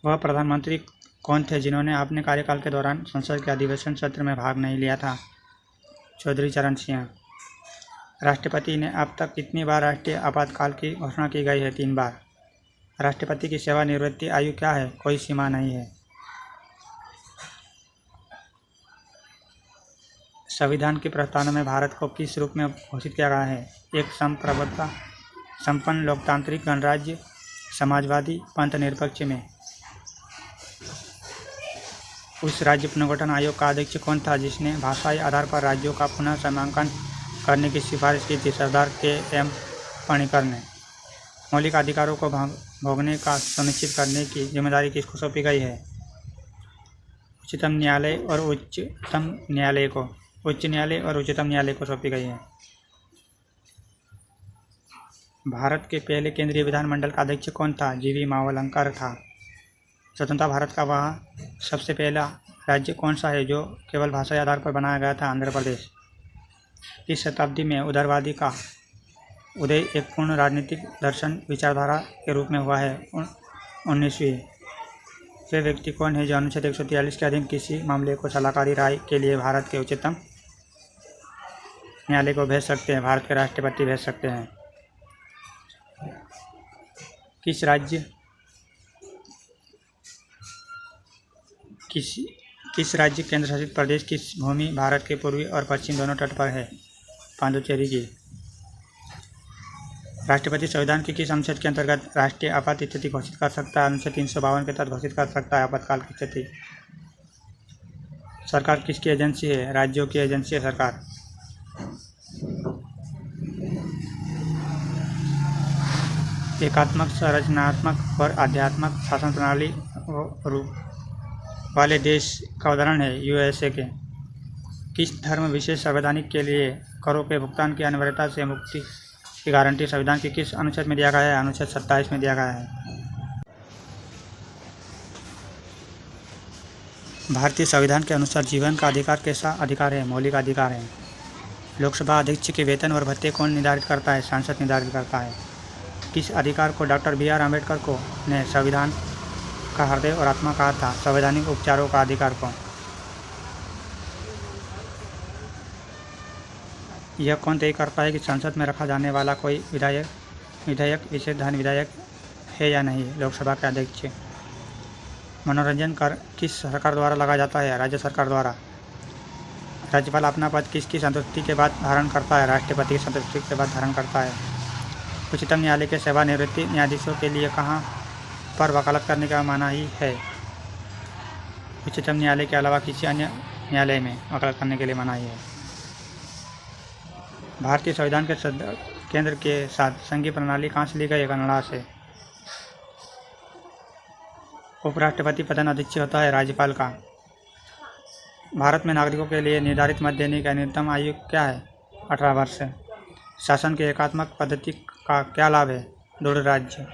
वह प्रधानमंत्री कौन थे जिन्होंने अपने कार्यकाल के दौरान संसद के अधिवेशन सत्र में भाग नहीं लिया था? चौधरी चरण सिंह। राष्ट्रपति ने अब तक कितनी बार राष्ट्रीय आपातकाल की घोषणा की गई है? 3 बार। राष्ट्रपति की सेवानिवृत्ति आयु क्या है? कोई सीमा नहीं है। संविधान के प्रस्तावना में भारत को किस रूप में घोषित किया गया है? एक संप्रभुता संपन्न लोकतांत्रिक गणराज्य, समाजवादी, पंथ निरपेक्ष में। उस राज्य पुनर्गठन आयोग का अध्यक्ष कौन था जिसने भाषाई आधार पर राज्यों का पुनः सीमांकन करने की सिफारिश की थी? सरदार के.एम. पणिकर ने। मौलिक अधिकारों को भोगने का सुनिश्चित करने की जिम्मेदारी किसको सौंपी गई है? उच्चतम न्यायालय और उच्चतम न्यायालय को सौंपी गई है। भारत के पहले केंद्रीय विधानमंडल का अध्यक्ष कौन था? जी.वी. मावलंकर था। स्वतंत्र भारत का वह सबसे पहला राज्य कौन सा है जो केवल भाषाई आधार पर बनाया गया था? आंध्र प्रदेश। इस शताब्दी में उदारवादी का उदय एक पूर्ण राजनीतिक दर्शन विचारधारा के रूप में हुआ है। 19वीं। वे व्यक्ति कौन है जो अनुच्छेद 143 के अधीन किसी मामले को सलाहकारी राय के लिए भारत के उच्चतम न्यायालय को भेज सकते हैं? भारत के राष्ट्रपति भेज सकते हैं। किस राज्य केंद्र शासित प्रदेश की भूमि भारत के पूर्वी और पश्चिम दोनों तट पर है? पांडिचेरी की। राष्ट्रपति संविधान के किस अनुच्छेद के अंतर्गत राष्ट्रीय आपात स्थिति घोषित कर सकता है? अनुच्छेद 352 के तहत घोषित कर सकता है आपातकाल की स्थिति। सरकार किसकी एजेंसी है? राज्यों की एजेंसी है सरकार। एकात्मक, संरचनात्मक और आध्यात्मक शासन प्रणाली रूप वाले देश का उदाहरण है यूएसए के। किस धर्म विशेष संवैधानिक के लिए करों के भुगतान की अनिवार्यता से मुक्ति की गारंटी संविधान के किस अनुच्छेद में दिया गया है? अनुच्छेद 27 में दिया गया है। भारतीय संविधान के अनुसार जीवन का अधिकार कैसा अधिकार है? मौलिक अधिकार है। लोकसभा अध्यक्ष के वेतन और भत्ते कौन निर्धारित करता है? संसद निर्धारित करता है। किस अधिकार को डॉक्टर बी.आर. अम्बेडकर ने संविधान का हृदय और आत्मा कहा था? संवैधानिक उपचारों का अधिकार को। यह कौन तय करता है कि संसद में रखा जाने वाला कोई विधेयक विशेष धन विधेयक है या नहीं? लोकसभा के अध्यक्ष। मनोरंजन कर किस सरकार द्वारा लगाया जाता है? राज्य सरकार द्वारा। राज्यपाल अपना पद किसकी संतुष्टि के बाद धारण करता है? राष्ट्रपति की संतुष्टि के बाद धारण करता है। उच्चतम न्यायालय के सेवानिवृत्ति न्यायाधीशों के लिए कहाँ पर वकालत करने का मनाही है? उच्चतम न्यायालय के अलावा किसी अन्य न्यायालय में वकालत करने के लिए मनाही है। भारतीय संविधान के केंद्र के साथ संघीय प्रणाली कहाँ से ली गई है? कनाडा से। उपराष्ट्रपति प्रधान अध्यक्ष होता है राज्यपाल का। भारत में नागरिकों के लिए निर्धारित मत देने का न्यूनतम आयु क्या है? 18 वर्ष। शासन के एकात्मक पद्धति का क्या लाभ है? दृढ़ राज्य।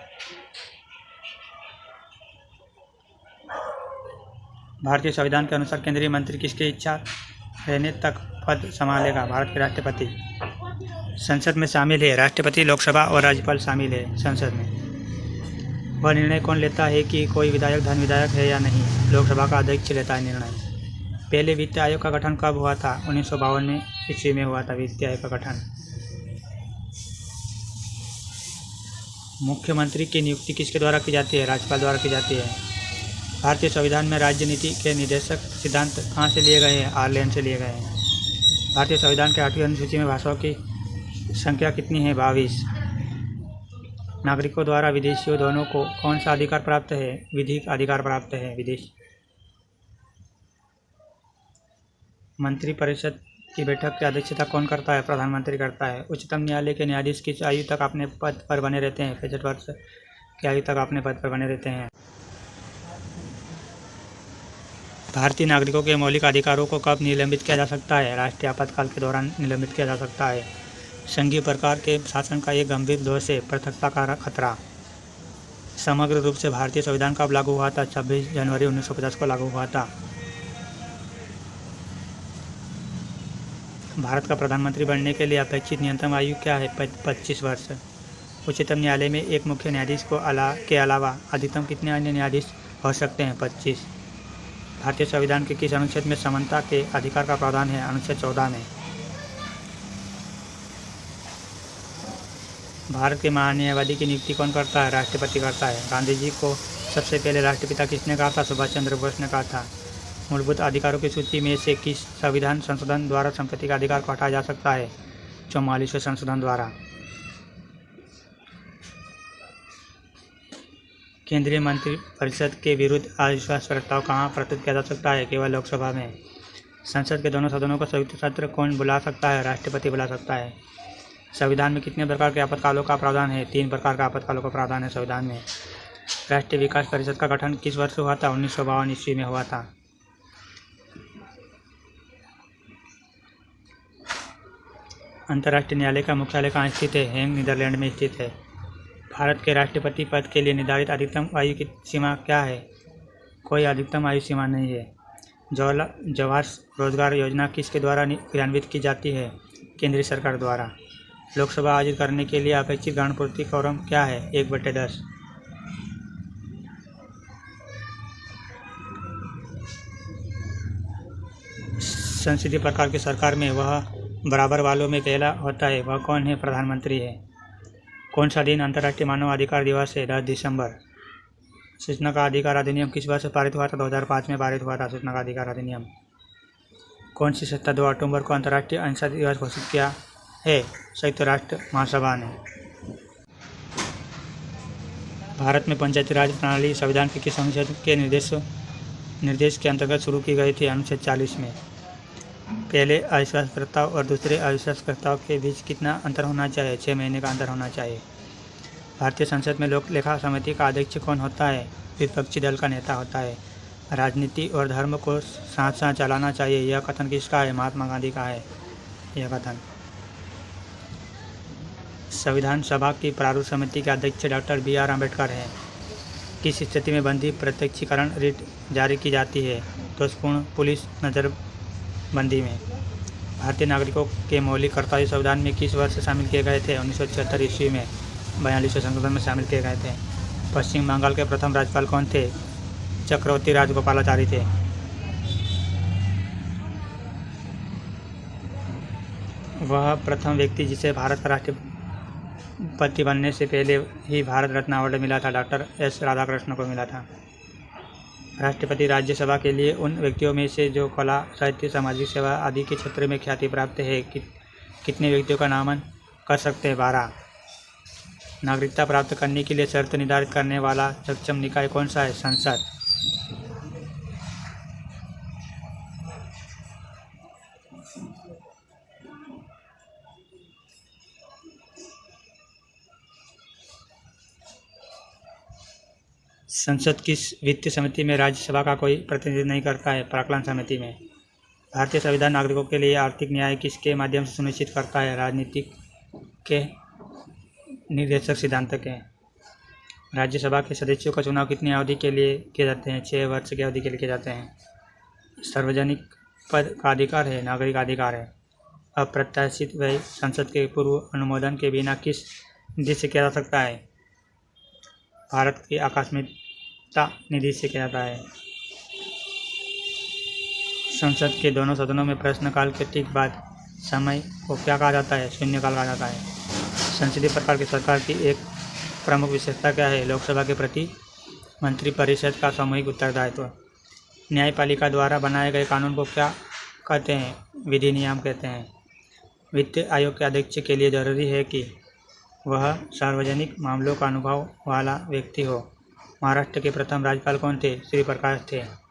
भारतीय संविधान के अनुसार केंद्रीय मंत्री किसकी इच्छा रहने तक पद संभालेगा? भारत के राष्ट्रपति। संसद में शामिल है राष्ट्रपति, लोकसभा और राज्यपाल शामिल है संसद में। वह निर्णय कौन लेता है कि कोई विधायक धन विधायक है या नहीं? लोकसभा का अध्यक्ष लेता है निर्णय। पहले वित्त आयोग का गठन कब हुआ था? 1952 ईस्वी में हुआ था वित्त आयोग का गठन। मुख्यमंत्री की नियुक्ति किसके द्वारा की जाती है? राज्यपाल द्वारा की जाती है। भारतीय संविधान में राज्य नीति के निर्देशक सिद्धांत कहाँ से लिए गए हैं? आयरलैंड से लिए गए हैं। भारतीय संविधान के 8वीं अनुसूची में भाषाओं की संख्या कितनी है? 22। नागरिकों द्वारा विदेशियों दोनों को कौन सा अधिकार प्राप्त है? विधिक अधिकार प्राप्त है। विदेश मंत्रिपरिषद की बैठक की अध्यक्षता कौन करता है? प्रधानमंत्री करता है। उच्चतम न्यायालय के न्यायाधीश किस आयु तक अपने पद पर बने रहते हैं? 65 वर्ष की आयु तक अपने पद पर बने रहते हैं। भारतीय नागरिकों के मौलिक अधिकारों को कब निलंबित किया जा सकता है? राष्ट्रीय आपातकाल के दौरान निलंबित किया जा सकता है। संघीय प्रकार के शासन का एक गंभीर दोष है पृथकता का खतरा। समग्र रूप से भारतीय संविधान कब लागू हुआ था? 26 जनवरी 1950 को लागू हुआ था। भारत का प्रधानमंत्री बनने के लिए अपेक्षित न्यूनतम आयु क्या है? 25 वर्ष। उच्चतम न्यायालय में एक मुख्य न्यायाधीश के अलावा अधिकतम कितने अन्य न्यायाधीश हो सकते हैं? 25। भारतीय संविधान के किस अनुच्छेद में समानता के अधिकार का प्रावधान है? अनुच्छेद 14 में। भारत के महान्यायवादी की नियुक्ति कौन करता है? राष्ट्रपति करता है। गांधी जी को सबसे पहले राष्ट्रपिता किसने कहा था? सुभाष चंद्र बोस ने कहा था। मूलभूत अधिकारों की सूची में से किस संविधान संशोधन द्वारा संपत्ति का अधिकार को हटाया जा सकता है? 44वें संशोधन द्वारा। केंद्रीय मंत्रिपरिषद के विरुद्ध अविश्वास प्रस्ताव कहाँ प्रस्तुत किया जा सकता है? केवल लोकसभा में। संसद के दोनों सदनों का संयुक्त सत्र कौन बुला सकता है? राष्ट्रपति बुला सकता है। संविधान में कितने प्रकार के आपातकालों का प्रावधान है? 3 प्रकार का आपातकालों का प्रावधान है संविधान में। राष्ट्रीय विकास परिषद का गठन किस वर्ष हुआ था? 1952 ईस्वी में हुआ था। अंतर्राष्ट्रीय न्यायालय का मुख्यालय कहाँ स्थित है? हेग, नीदरलैंड में स्थित है। भारत के राष्ट्रपति पद के लिए निर्धारित अधिकतम आयु की सीमा क्या है? कोई अधिकतम आयु सीमा नहीं है। जवाहर रोजगार योजना किसके द्वारा क्रियान्वित की जाती है? केंद्रीय सरकार द्वारा। लोकसभा आयोजित करने के लिए अपेक्षित गणपूर्ति क्वोरम क्या है? 1/10। संसदीय प्रकार की सरकार में वह बराबर वालों में पहला होता है। वह कौन है? प्रधानमंत्री है। कौन सा दिन अंतर्राष्ट्रीय मानव अधिकार दिवस है? 10 दिसंबर। सूचना का अधिकार अधिनियम किस वर्ष पारित हुआ था? 2005 में पारित हुआ था सूचना का अधिकार अधिनियम। कौन सी संस्था 2 अक्टूबर को अंतर्राष्ट्रीय अहिंसा दिवस घोषित किया है? संयुक्त राष्ट्र महासभा ने। भारत में पंचायती राज प्रणाली संविधान के किस अनुच्छेद के निर्देश के अंतर्गत शुरू की गई थी? अनुच्छेद 40 में। पहले अविश्वास प्रस्ताव और दूसरे अविश्वास प्रस्ताव के बीच कितना अंतर होना चाहिए? 6 महीने का अंतर होना चाहिए। भारतीय संसद में लोक लेखा समिति का अध्यक्ष कौन होता है? विपक्षी दल का नेता होता है। राजनीति और धर्म को साथ साथ चलाना चाहिए, यह कथन किसका है? महात्मा गांधी का है यह कथन। संविधान सभा की प्रारूप समिति के अध्यक्ष डॉक्टर BR अम्बेडकर हैं। किस स्थिति में बंदी प्रत्यक्षीकरण रिट जारी की जाती है? दोषपूर्ण पुलिस नज़रबंदी में। भारतीय नागरिकों के मौलिक कर्तव्य संविधान में किस वर्ष शामिल किए गए थे? 1976 ईस्वी में 42वें संशोधन में शामिल किए गए थे। पश्चिम बंगाल के प्रथम राज्यपाल कौन थे? चक्रवर्ती राजगोपालाचारी थे। वह प्रथम व्यक्ति जिसे भारत का राष्ट्रपति बनने से पहले ही भारत रत्न अवार्ड मिला था, डॉक्टर S राधाकृष्ण को मिला था। राष्ट्रपति राज्यसभा के लिए उन व्यक्तियों में से जो कला, साहित्य, सामाजिक सेवा आदि के क्षेत्र में ख्याति प्राप्त है कितने व्यक्तियों का नामन कर सकते हैं? 12। नागरिकता प्राप्त करने के लिए शर्त निर्धारित करने वाला सक्षम निकाय कौन सा है? संसद। संसद किस वित्तीय समिति में राज्यसभा का कोई प्रतिनिधित्व नहीं करता है? प्राक्कलन समिति में। भारतीय संविधान नागरिकों के लिए आर्थिक न्याय किसके माध्यम से सुनिश्चित करता है? राजनीतिक के निर्देशक सिद्धांत के। राज्यसभा के सदस्यों का चुनाव कितनी अवधि के लिए किए जाते हैं? 6 वर्ष की अवधि के लिए किए जाते हैं। सार्वजनिक पद का अधिकार है, नागरिक अधिकार है। अप्रत्याशित व्यय संसद के पूर्व अनुमोदन के बिना किस निधि से किया जा सकता है? भारत की आकस्मिकता निधि से किया जाता है। संसद के दोनों सदनों में प्रश्नकाल के ठीक बाद समय को क्या कहा जाता है? शून्यकाल कहा जाता है। संसदीय प्रकार की सरकार की एक प्रमुख विशेषता क्या है? लोकसभा के प्रति मंत्रिपरिषद का सामूहिक उत्तरदायित्व। न्यायपालिका द्वारा बनाए गए कानून को क्या कहते हैं? विधि नियम कहते हैं। वित्त आयोग के अध्यक्ष के लिए जरूरी है कि वह सार्वजनिक मामलों का अनुभव वाला व्यक्ति हो। महाराष्ट्र के प्रथम राज्यपाल कौन थे? श्री प्रकाश थे।